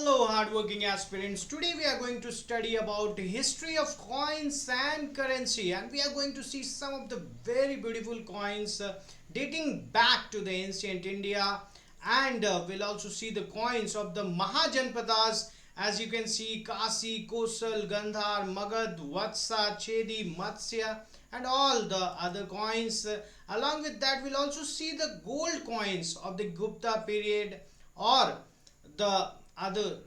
Hello hardworking aspirants. Today we are going to study about history of coins and currency, and we are going to see some of the very beautiful coins dating back to the ancient India, and we'll also see the coins of the Mahajanpadas. As you can see, Kasi, Kosal, Gandhar, Magad, Vatsa, Chedi, Matsya, and all the other coins. Along with that, we'll also see the gold coins of the Gupta period or the other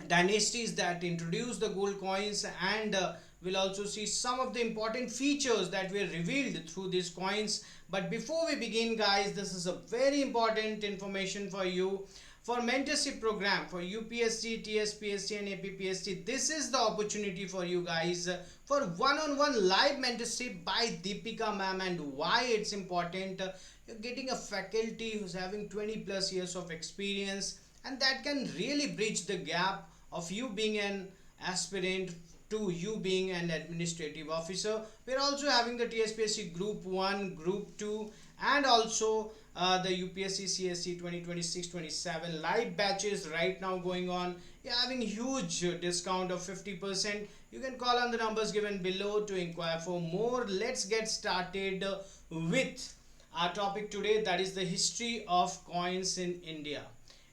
dynasties that introduced the gold coins, and we'll also see some of the important features that were revealed through these coins. But before we begin, guys, this is a very important information for you. For mentorship program for UPSC, TSPSC and APPSC, this is the opportunity for you guys for one-on-one live mentorship by Deepika ma'am. And why it's important, you're getting a faculty who's having 20 plus years of experience, and that can really bridge the gap of you being an aspirant to you being an administrative officer. We're also having the TSPSC Group 1, Group 2, and also the UPSC CSE 2026-27 live batches right now going on. You're having huge discount of 50%. You can call on the numbers given below to inquire for more. Let's get started with our topic today, that is the history of coins in India.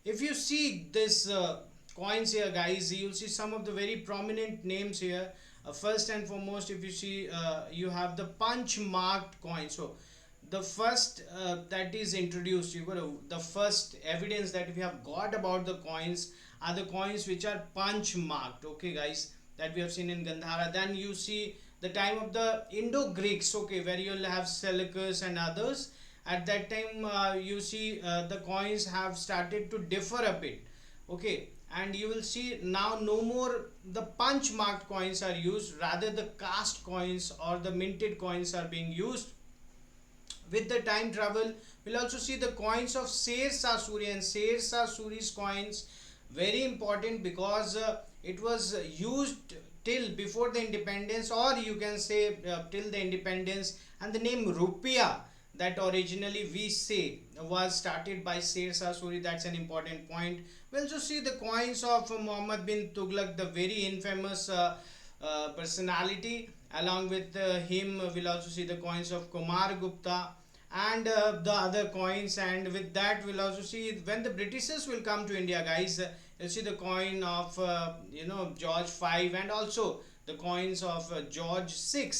If you see this coins here, guys, you'll see some of the very prominent names here. First and foremost, if you see, you have the punch marked coin. So the first that is introduced, the first evidence that we have got about the coins are the coins which are punch marked, okay guys, that we have seen in Gandhara. Then you see the time of the Indo-Greeks, okay, where you'll have Seleucus and others. At that time, you see the coins have started to differ a bit, okay, and you will see now no more the punch marked coins are used, rather the cast coins or the minted coins are being used. With the time travel, we'll also see the coins of Sher Shah Suri, and Sher Shah Suri's coins very important because it was used till before the independence, or you can say till the independence. And the name Rupiah, that originally we say was started by Sher Shah Suri, that's an important point. We'll also see the coins of Muhammad bin Tughlaq, the very infamous personality. Along with him, we'll also see the coins of Kumar Gupta and the other coins. And with that, we'll also see when the Britishers will come to India, guys. You'll see the coin of George V, and also the coins of George VI.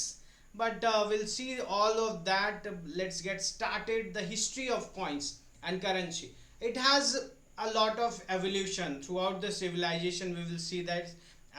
But we'll see all of that. Let's get started. The history of coins and currency. It has a lot of evolution throughout the civilization. We will see that.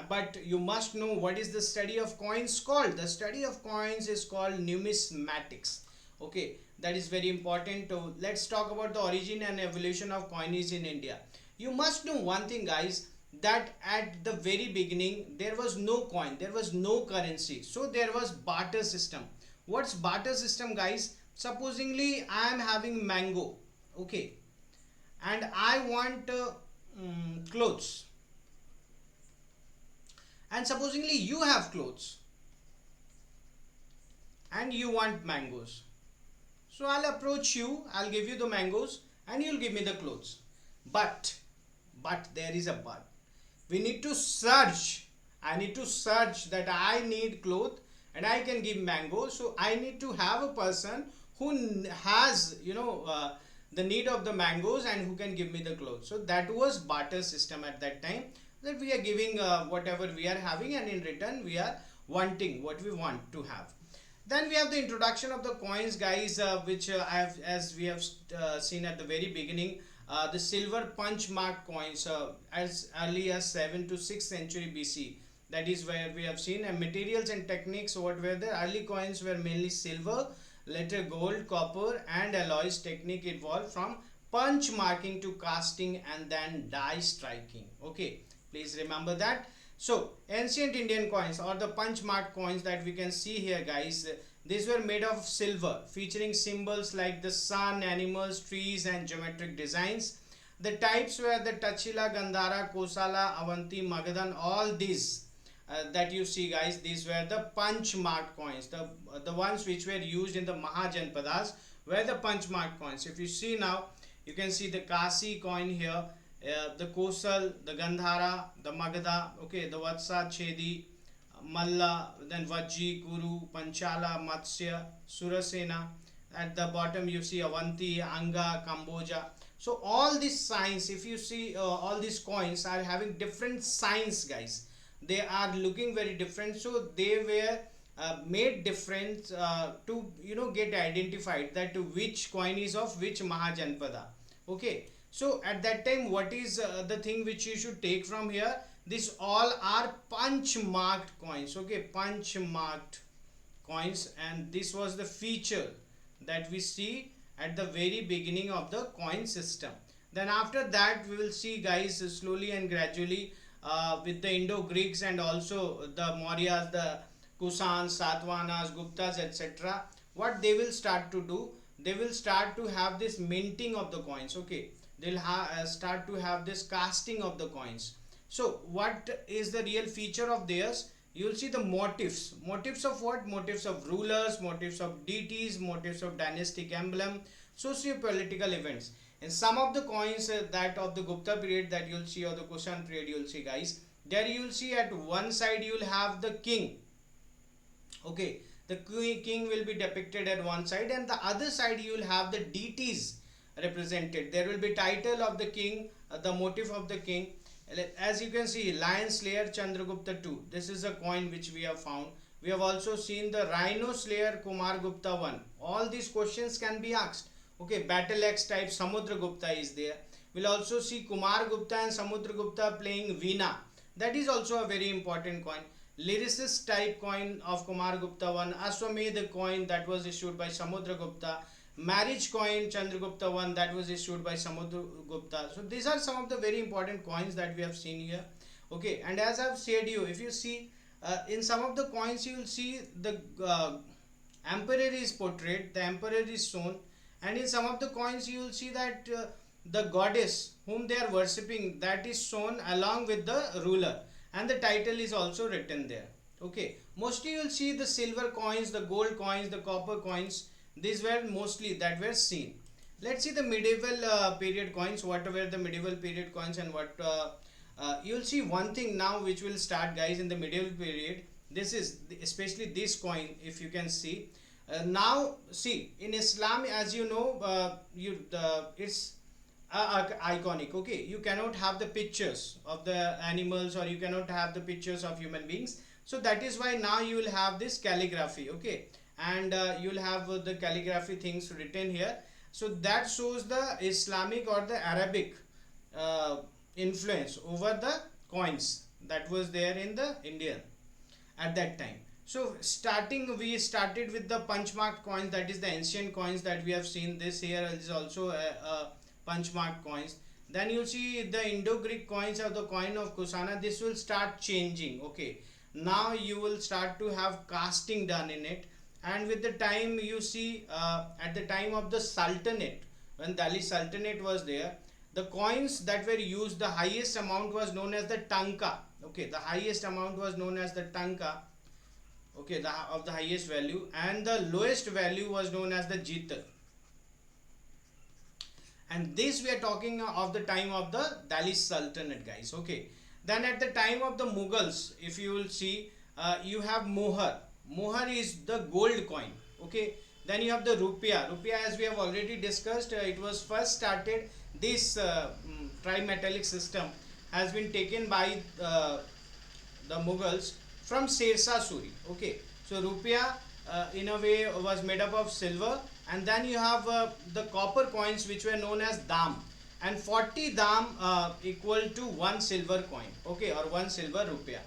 But you must know what is the study of coins called. The study of coins is called numismatics. Okay, that is very important. Let's talk about the origin and evolution of coinage in India. You must know one thing, guys, that at the very beginning there was no coin, there was no currency, so there was barter system. What's barter system, guys? Supposingly I am having mango, okay, and I want clothes, and supposingly you have clothes and you want mangoes. So I'll approach you, I'll give you the mangoes and you'll give me the clothes. But there is a but. We need to search. I need to search that I need cloth and I can give mango. So I need to have a person who has the need of the mangoes and who can give me the clothes. So that was barter system at that time, that we are giving whatever we are having, and in return we are wanting what we want to have. Then we have the introduction of the coins, guys, which as we have seen at the very beginning, the silver punch mark coins as early as 7th to 6th century BC. That is where we have seen. And materials and techniques, what were the early coins were mainly silver, later gold, copper and alloys. Technique evolved from punch marking to casting and then die striking. Okay, please remember that. So ancient Indian coins or the punch mark coins that we can see here, guys, these were made of silver, featuring symbols like the sun, animals, trees and geometric designs. The types were the Tachila, Gandhara, Kosala, Avanti, Magadhan. All these that you see, guys, these were the punch marked coins. The ones which were used in the Mahajanpadas were the punch marked coins. If you see now, you can see the Kasi coin here. the Kosal, the Gandhara, the Magadha, okay, the Vatsa, Chedi, Malla, then Vajji, Kuru, Panchala, Matsya, Surasena. At the bottom you see Avanti, Anga, Kamboja. So all these signs, if you see all these coins are having different signs, guys. They are looking very different, so they were made different to get identified that which coin is of which Mahajanpada. Okay, so at that time, what is the thing which you should take from here? This all are punch marked coins. Okay, punch marked coins, and this was the feature that we see at the very beginning of the coin system. Then after that we will see, guys, slowly and gradually with the Indo-Greeks and also the Mauryas, the Kusans, Satavahanas, Guptas, etc. What they will start to do, they will start to have this minting of the coins. Okay, they'll start to have this casting of the coins. So what is the real feature of theirs? You will see the motifs of what? Motifs of rulers, motifs of deities, motifs of dynastic emblem, socio-political events. In some of the coins that of the Gupta period that you'll see, or the Kushan period you'll see, guys, there you'll see at one side you'll have the king. Okay, the king will be depicted at one side, and the other side you will have the deities represented. There will be title of the king, the motif of the king. As you can see, Lion Slayer Chandragupta II. This is a coin which we have found. We have also seen the Rhino Slayer Kumar Gupta I. All these questions can be asked. Okay, Battle Axe type Samudra Gupta is there. We'll also see Kumar Gupta and Samudra Gupta playing Veena. That is also a very important coin. Lyricist type coin of Kumar Gupta I. Ashwamedh coin that was issued by Samudra Gupta. Marriage coin Chandragupta I that was issued by Samudra Gupta. So these are some of the very important coins that we have seen here. Okay, and as I've said you, if you see in some of the coins you will see the emperor is portrayed, the emperor is shown, and in some of the coins you will see that the goddess whom they are worshipping, that is shown along with the ruler, and the title is also written there. Okay, mostly you will see the silver coins, the gold coins, the copper coins. These were mostly that were seen. Let's see the medieval period coins. What were the medieval period coins, and what you'll see one thing now which will start, guys, in the medieval period. This is especially this coin, if you can see. Now see, in Islam, as you know, it's iconic. Okay, you cannot have the pictures of the animals, or you cannot have the pictures of human beings. So that is why now you will have this calligraphy. Okay, and you will have the calligraphy things written here. So that shows the Islamic or the Arabic influence over the coins that was there in the India at that time. So we started with the punch marked coins, that is the ancient coins that we have seen. This here is also a punch marked coins. Then you see the Indo-Greek coins, or the coin of Kusana. This will start changing. Okay, now you will start to have casting done in it, and with the time you see at the time of the Sultanate, when Delhi Sultanate was there, the coins that were used, the highest amount was known as the tanka. Okay, the highest amount was known as the tanka. Okay, of the highest value, and the lowest value was known as the jitar. And this we are talking of the time of the Delhi Sultanate, guys. Okay, then at the time of the Mughals, if you will see, you have mohar. Mohar is the gold coin. Okay, then you have the rupiah. Rupiah, as we have already discussed, it was first started. This trimetallic system has been taken by the Mughals from Sirsa Suri. Okay, so rupiah in a way was made up of silver, and then you have the copper coins which were known as dam, and 40 dam equal to 1 silver coin. Okay, or 1 silver rupiah.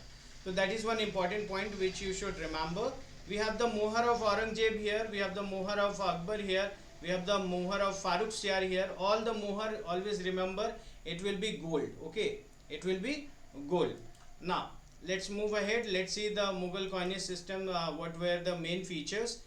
So that is one important point which you should remember. We have the mohar of Aurangzeb here, we have the mohar of Akbar here, we have the mohar of Farooq Siar here. All the mohar, always remember, it will be gold. Okay, it will be gold. Now let's move ahead. Let's see the Mughal coinage system. What were the main features?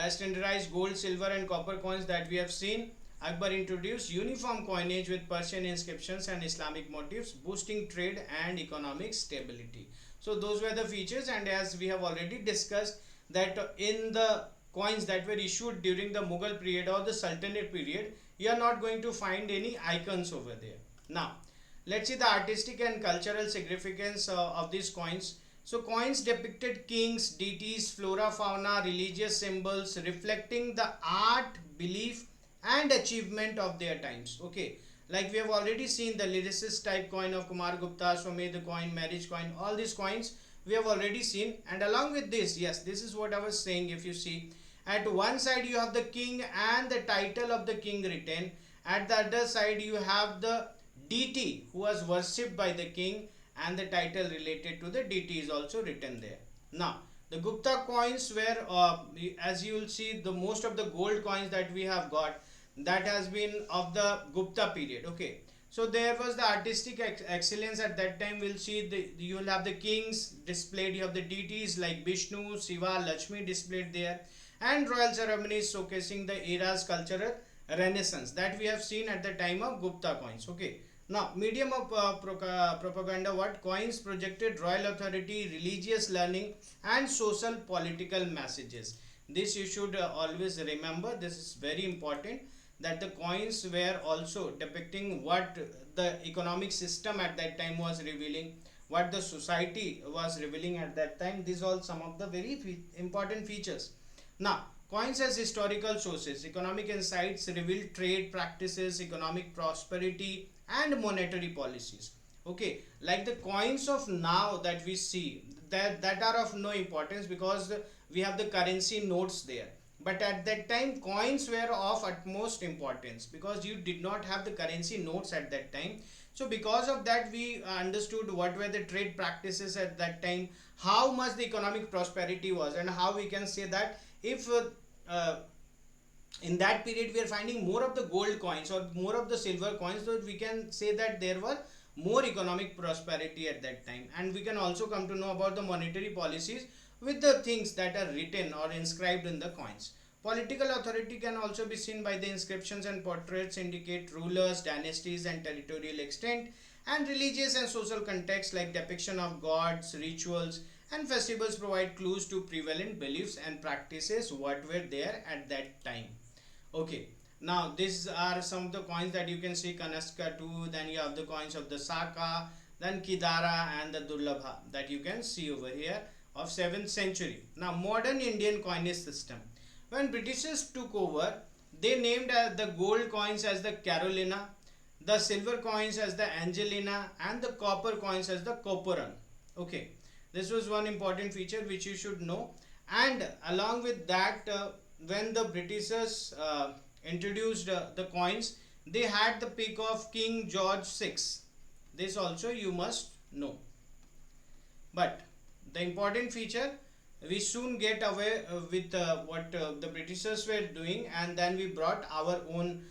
Standardized gold, silver and copper coins that we have seen. Akbar introduced uniform coinage with Persian inscriptions and Islamic motifs, boosting trade and economic stability. So those were the features, and as we have already discussed that in the coins that were issued during the Mughal period or the Sultanate period, you are not going to find any icons over there. Now Let's see the artistic and cultural significance of these coins. So coins depicted kings, deities, flora, fauna, religious symbols reflecting the art, belief and achievement of their times. Okay, like we have already seen the lyricist type coin of Kumar Gupta, Swamedh coin, marriage coin, all these coins we have already seen. And along with this, yes, this is what I was saying. If you see, at one side you have the king and the title of the king written, at the other side you have the deity who was worshipped by the king, and the title related to the deity is also written there. Now the Gupta coins were as you will see, the most of the gold coins that we have got, that has been of the Gupta period. Okay, so there was the artistic excellence at that time. We'll see you will have the kings displayed, you have the deities like Vishnu, Shiva, Lakshmi displayed there, and royal ceremonies showcasing the era's cultural renaissance that we have seen at the time of Gupta coins. Okay, now medium of propaganda, what coins projected royal authority, religious learning and social political messages. This you should always remember. This is very important, that the coins were also depicting what the economic system at that time was revealing, what the society was revealing at that time. These are all some of the very important features. Now coins as historical sources, economic insights reveal trade practices, economic prosperity and monetary policies. Okay, like the coins of now that we see, that are of no importance because we have the currency notes there. But at that time coins were of utmost importance because you did not have the currency notes at that time. So because of that we understood what were the trade practices at that time, how much the economic prosperity was, and how we can say that if uh, in that period we are finding more of the gold coins or more of the silver coins, so we can say that there were more economic prosperity at that time. And we can also come to know about the monetary policies with the things that are written or inscribed in the coins. Political authority can also be seen by the inscriptions and portraits indicate rulers, dynasties and territorial extent, and religious and social context like depiction of gods, rituals and festivals provide clues to prevalent beliefs and practices what were there at that time. Okay, now these are some of the coins that you can see. Kanaska 2, then you have the coins of the Saka, then Kidara and the Durlabha that you can see over here of 7th century. Now modern Indian coinage system. When Britishers took over, they named the gold coins as the Carolina, the silver coins as the Angelina and the copper coins as the Copperan. Okay, this was one important feature which you should know. And along with that, when the Britishers introduced the coins, they had the pick of King George VI. This also you must know. But the important feature, we soon get away with what the Britishers were doing, and then we brought our own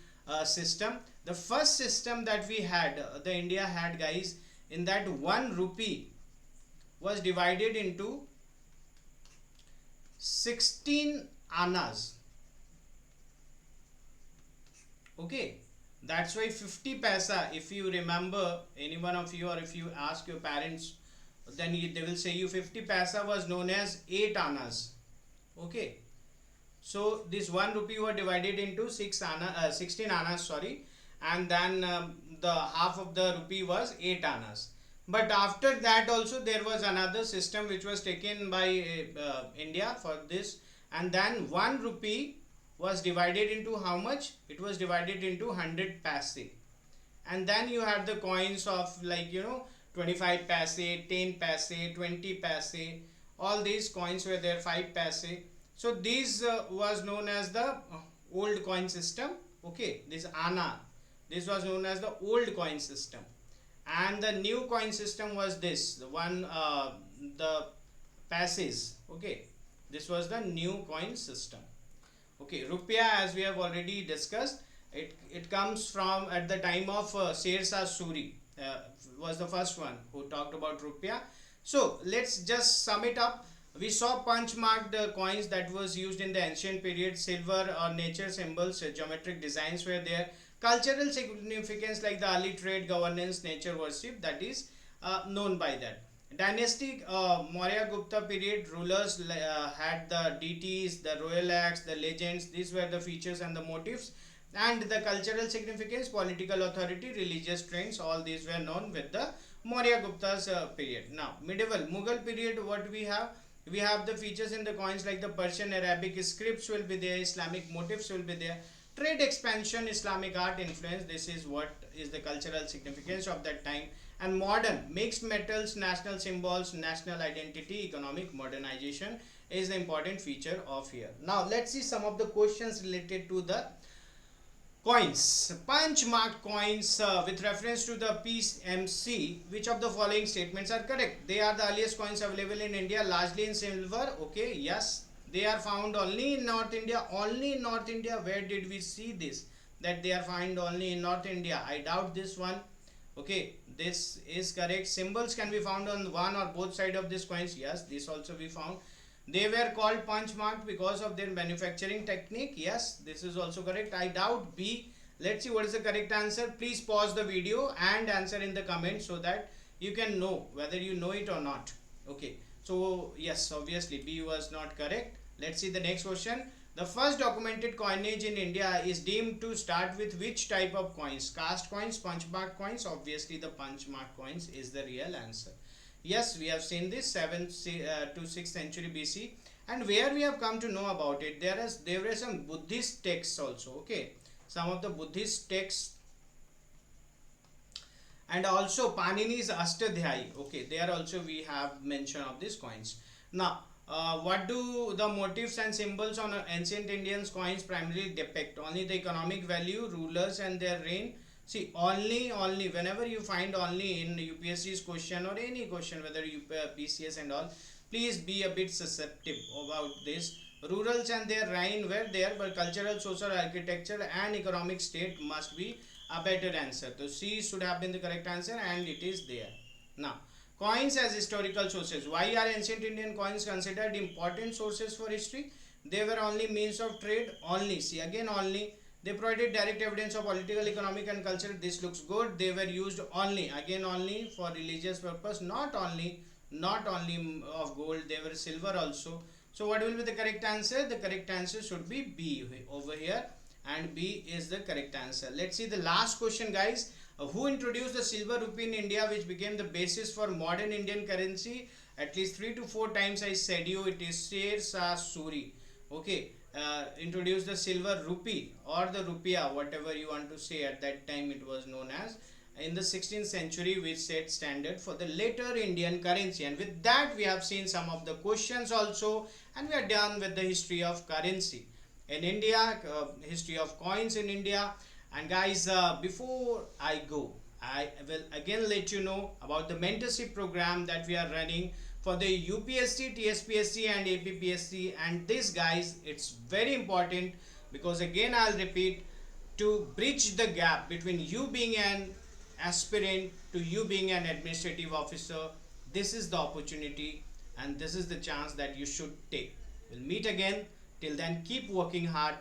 system. The first system that we had, the India had, guys, in that 1 rupee was divided into 16 annas. Okay, that's why 50 paisa, if you remember, any one of you, or if you ask your parents, then they will say you 50 paisa was known as 8 annas. Okay, so this 1 rupee were divided into 16 annas, sorry, and then the half of the rupee was 8 annas. But after that also there was another system which was taken by India for this, and then 1 rupee was divided into how much? It was divided into 100 paise. And then you had the coins of, like, 25 paise, 10 paise, 20 paise. All these coins were there, 5 paise. So this was known as the old coin system. Okay, this Anna, this was known as the old coin system. And the new coin system was this, the one, the passes. Okay, this was the new coin system. Okay, rupiah, as we have already discussed, it comes from at the time of Sher Shah Suri, was the first one who talked about rupiah. So let's just sum it up. We saw punch marked coins that was used in the ancient period. Silver or nature symbols, geometric designs were there. Cultural significance like the early trade, governance, nature worship, that is known by that. Dynastic Maurya Gupta period rulers had the deities, the royal acts, the legends. These were the features and the motifs. And the cultural significance, political authority, religious trends, all these were known with the Maurya Gupta's period. Now medieval Mughal period, what we have? We have the features in the coins like the Persian Arabic scripts will be there, Islamic motifs will be there, trade expansion, Islamic art influence. This is what is the cultural significance of that time. And modern mixed metals, national symbols, national identity, economic modernization is the important feature of here. Now let's see some of the questions related to the coins. Punch marked coins with reference to the PMC. Which of the following statements are correct? They are the earliest coins available in India, largely in silver. Okay, yes. They are found only in North India. Only in North India. Where did we see this? That they are found only in North India. I doubt this one. Okay, this is correct. Symbols can be found on one or both side of this coins. Yes, this also we found. They were called punch marked because of their manufacturing technique. Yes, this is also correct. I doubt B. Let's see what is the correct answer. Please pause the video and answer in the comments so that you can know whether you know it or not. Okay, so yes, obviously B was not correct. Let's see the next question. The first documented coinage in India is deemed to start with which type of coins? Cast coins, punch marked coins. Obviously the punch marked coins is the real answer. Yes, we have seen this 7th to 6th century BC, and where we have come to know about it, there were some Buddhist texts also. Okay, some of the Buddhist texts, and also Panini's Ashtadhyayi. Okay, there also we have mention of these coins. Now what do the motifs and symbols on ancient Indian coins primarily depict? Only the economic value, rulers and their reign. See, only whenever you find only in UPSC's question or any question, whether PCS and all, please be a bit susceptible about this. Rurals and their reign were there, but cultural, social, architecture and economic state must be a better answer. So C should have been the correct answer, and it is there. Now, coins as historical sources. Why are ancient Indian coins considered important sources for history? They were only means of trade. Only, see again only. They provided direct evidence of political, economic and cultural. This looks good. They were used only, again only, for religious purpose. Not only of gold. They were silver also. So what will be the correct answer? The correct answer should be B over here, and B is the correct answer. Let's see the last question, guys. Who introduced the silver rupee in India, which became the basis for modern Indian currency? At least 3 to 4 times I said you, it is Sher Shah Suri. Okay, introduced the silver rupee or the rupiah, whatever you want to say. At that time it was known as, in the 16th century, which set standard for the later Indian currency. And with that we have seen some of the questions also, and we are done with the history of currency in India, history of coins in India. And guys, before I go, I will again let you know about the mentorship program that we are running for the UPSC, TSPSC and APPSC. And this, guys, it's very important, because again I'll repeat, to bridge the gap between you being an aspirant to you being an administrative officer. This is the opportunity and this is the chance that you should take. We'll meet again. Till then, keep working hard.